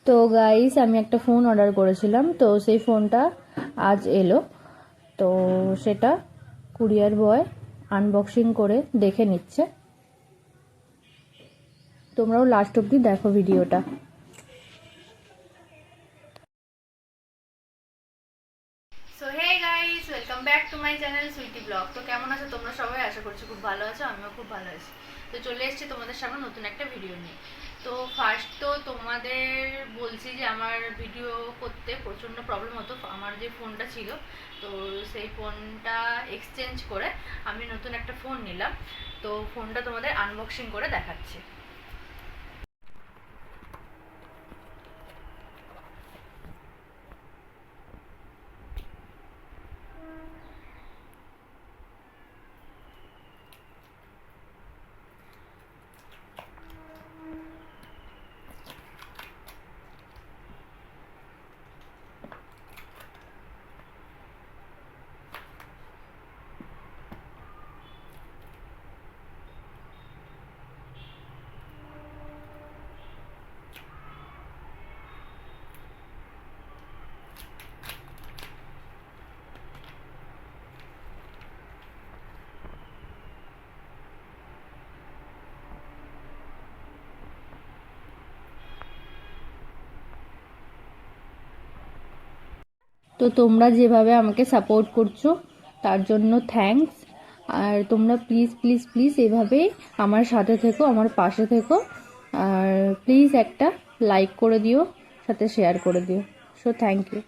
তো গাইস, আমি একটা ফোন অর্ডার করেছিলাম, তো সেই ফোনটা আজ এলো। তো সেটা কুরিয়ার বয় আনবক্সিং করে দেখে নিচ্ছে। তোমরাও লাস্ট অবধি দেখো ভিডিওটা। So hey guys, welcome back to my channel sweety blog. তো কেমন আছো তোমরা সবাই? আশা করছি খুব ভালো আছো, আমিও খুব ভালো আছি। তো চলে এসেছি তোমাদের সামনে নতুন একটা ভিডিও নিয়ে। তো ফার্স্ট তো তোমাদের বলছি যে আমার ভিডিও করতে প্রচণ্ড প্রবলেম হতো। আমার যে ফোনটা ছিল, তো সেই ফোনটা এক্সচেঞ্জ করে আমি নতুন একটা ফোন নিলাম। তো ফোনটা তোমাদের আনবক্সিং করে দেখাচ্ছি। তো তোমরা যেভাবে আমাকে সাপোর্ট করছো তার জন্য থ্যাঙ্কস। আর তোমরা প্লিজ প্লিজ প্লিজ এভাবেই আমার সাথে থেকো, আমার পাশে থেকো। আর প্লিজ একটা লাইক করে দিও, সাথে শেয়ার করে দিও। So thank you.